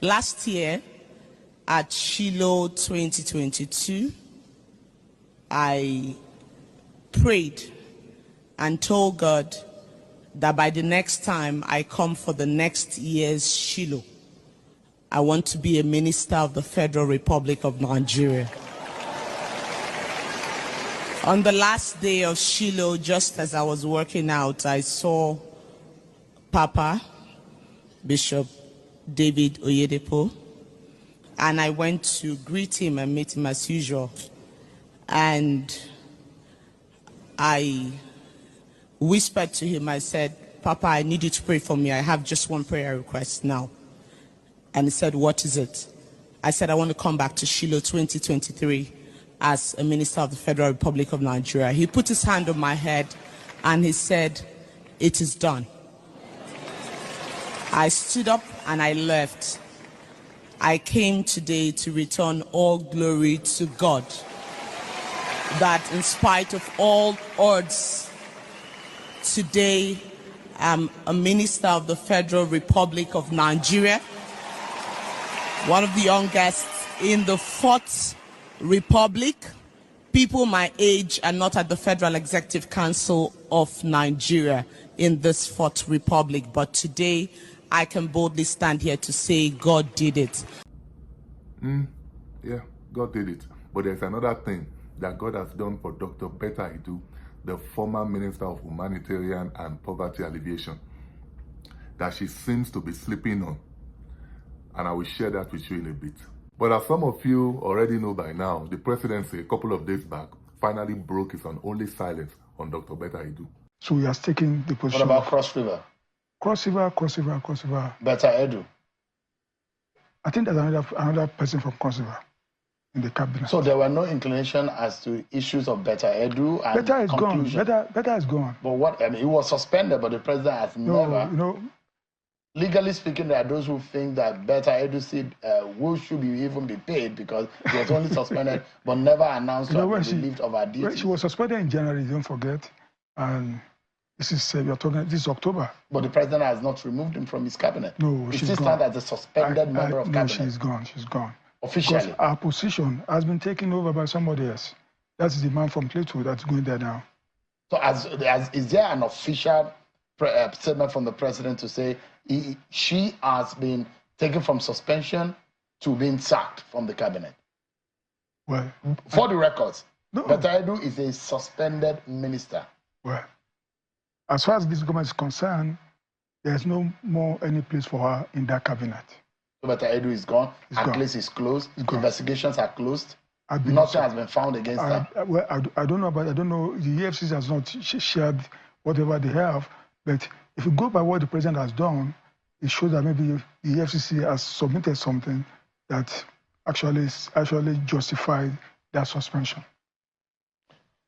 Last year, at Shiloh 2022, I prayed and told God that by the next time I come for the next year's Shiloh, I want to be a minister of the Federal Republic of Nigeria. On the last day of Shiloh, just as I was working out, I saw Papa, Bishop David Oyedepo, and I went to greet him and meet him as usual. And I whispered to him, I said, Papa, I need you to pray for me. I have just one prayer request now. And he said, what is it? I said, I want to come back to Shiloh 2023 as a minister of the Federal Republic of Nigeria. He put his hand on my head and he said, it is done. I stood up and I left. I came today to return all glory to God, that in spite of all odds, today I'm a minister of the Federal Republic of Nigeria, one of the youngest in the Fourth Republic. People my age are not at the Federal Executive Council of Nigeria in this Fourth Republic, but today I can boldly stand here to say God did it. Yeah, God did it. But there's another thing that God has done for Dr. Betta Edu, the former Minister of Humanitarian and Poverty Alleviation, that she seems to be sleeping on. And I will share that with you in a bit. But as some of you already know by now, the presidency a couple of days back finally broke its unholy silence on Dr. Betta Edu. So we are taking the position. What about Cross River? Cross River. Betta Edu. I think there's another person from Cross River in the cabinet. So there were no inclination as to issues of Betta Edu and Betta is conclusion. gone. Betta is gone. But what, I mean, he was suspended, but the president has never. You know, legally speaking, there are those who think that Betta Edu should even be paid because he was only suspended, but never announced to have been relieved of her duty. She was suspended in January, don't forget, and this is October. But the president has not removed him from his cabinet. No, he she's still gone. stands as a suspended member of cabinet. No, she's gone. She's gone. Officially. Because our position has been taken over by somebody else. That's the man from Plateau that's going there now. So is there an official statement from the president to say she has been taken from suspension to being sacked from the cabinet? Well, for the records, no. Betta Edu is a suspended minister. Well, as far as this government is concerned, there's no more any place for her in that cabinet. So Betta Edu is gone. Her place is closed. Investigations are closed. Nothing has been found against her. Well, I don't know about. I don't know. The EFCC has not shared whatever they have. But if you go by what the president has done, it shows that maybe the EFCC has submitted something that actually justified that suspension.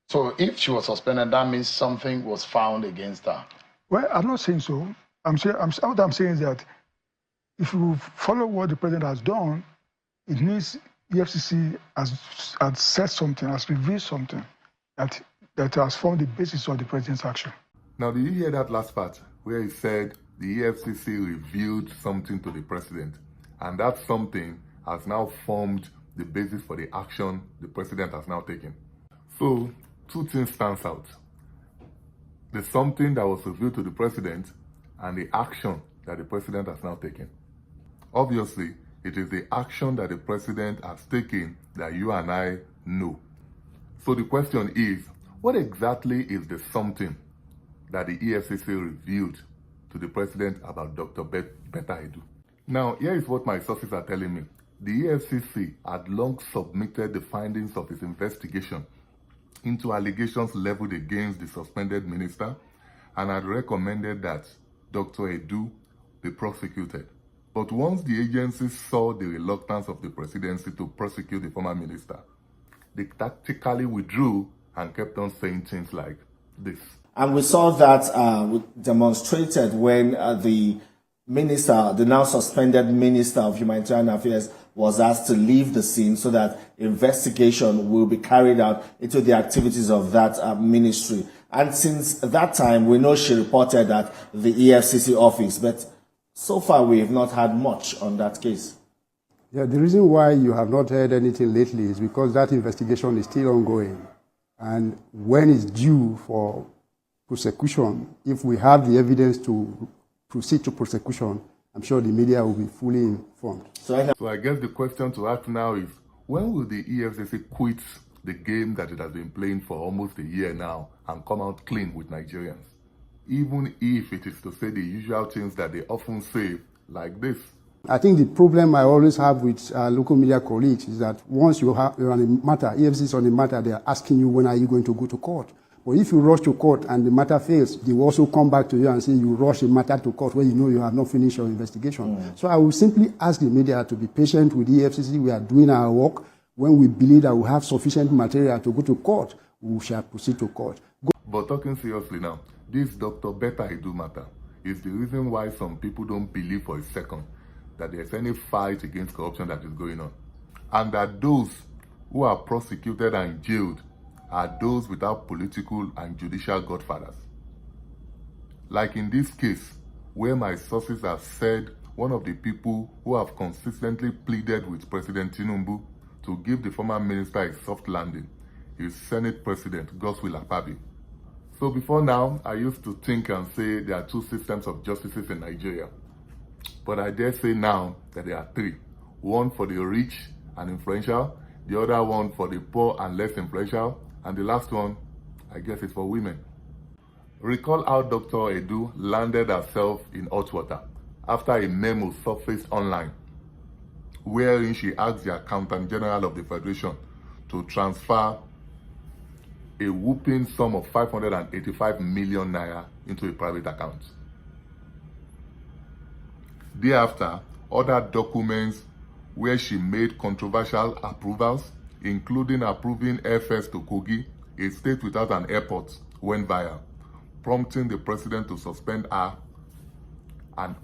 So if she was suspended, that means something was found against her. Well, I'm not saying so. What I'm saying is that if you follow what the president has done, it means EFCC has said something, has revealed something that has formed the basis of the president's action. Now, did you hear that last part where he said the EFCC revealed something to the president, and that something has now formed the basis for the action the president has now taken? So, two things stands out. The something that was revealed to the president and the action that the president has now taken. Obviously, it is the action that the president has taken that you and I know. So the question is, what exactly is the something that the EFCC revealed to the president about Dr. Betta Edu? Now, here is what my sources are telling me. The EFCC had long submitted the findings of its investigation into allegations leveled against the suspended minister and had recommended that Dr. Edu be prosecuted. But once the agency saw the reluctance of the presidency to prosecute the former minister, they tactically withdrew and kept on saying things like this. And we saw that demonstrated when the minister, the now suspended Minister of Humanitarian Affairs, was asked to leave the scene so that investigation will be carried out into the activities of that ministry. And since that time, we know she reported at the EFCC office, but so far we have not had much on that case. Yeah, the reason why you have not heard anything lately is because that investigation is still ongoing. And when it's due for prosecution, if we have the evidence to proceed to prosecution, I'm sure the media will be fully informed. So I guess the question to ask now is, when will the EFCC quit the game that it has been playing for almost a year now and come out clean with Nigerians? Even if it is to say the usual things that they often say, like this. I think the problem I always have with local media colleagues is that once you're on a matter, EFCC is on a matter, they are asking you when are you going to go to court. But if you rush to court and the matter fails, they will also come back to you and say you rush a matter to court when you know you have not finished your investigation. So I will simply ask the media to be patient with the EFCC. We are doing our work. When we believe that we have sufficient material to go to court, we shall proceed to court. But talking seriously now, this Dr. Betta Edu matter is the reason why some people don't believe for a second that there's any fight against corruption that is going on. And that those who are prosecuted and jailed are those without political and judicial godfathers. Like in this case, where my sources have said one of the people who have consistently pleaded with President Tinubu to give the former minister a soft landing is Senate President Godswill Akpabio. So before now, I used to think and say there are two systems of justices in Nigeria. But I dare say now that there are three. One for the rich and influential, the other one for the poor and less influential, and the last one, I guess, is for women. Recall how Dr. Edu landed herself in hot water after a memo surfaced online, wherein she asked the Accountant General of the Federation to transfer a whooping sum of 585 million naira into a private account. Thereafter, other documents where she made controversial approvals, including approving airfares to Kogi, a state without an airport, went viral, prompting the president to suspend her and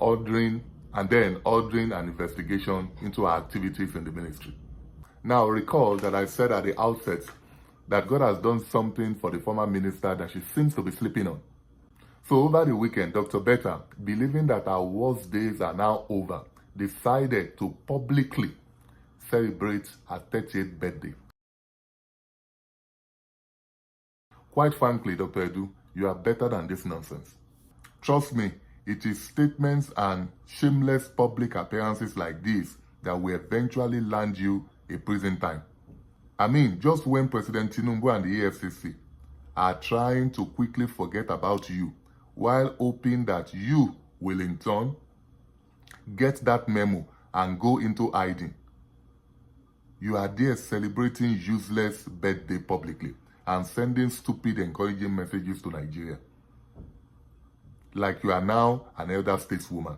then ordering an investigation into her activities in the ministry. Now recall that I said at the outset that God has done something for the former minister that she seems to be sleeping on. So over the weekend, Dr. Betta, believing that her worst days are now over, decided to publicly celebrate her 30th birthday. Quite frankly, Dr. Edu, you are better than this nonsense. Trust me, it is statements and shameless public appearances like this that will eventually land you a prison time. I mean, just when President Tinubu and the EFCC are trying to quickly forget about you, while hoping that you will in turn get that memo and go into hiding, you are there celebrating useless birthday publicly and sending stupid encouraging messages to Nigeria. Like you are now an elder stateswoman.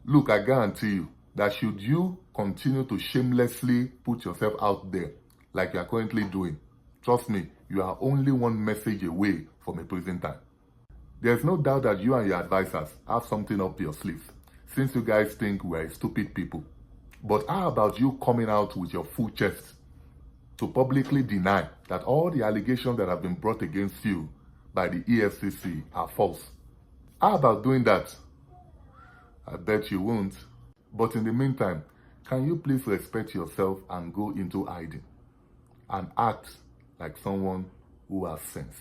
Look, I guarantee you that should you continue to shamelessly put yourself out there like you are currently doing, trust me, you are only one message away from a prison time. There's no doubt that you and your advisors have something up your sleeves, since you guys think we are stupid people. But how about you coming out with your full chest to publicly deny that all the allegations that have been brought against you by the EFCC are false? How about doing that? I bet you won't. But in the meantime, can you please respect yourself and go into hiding and act like someone who has sense?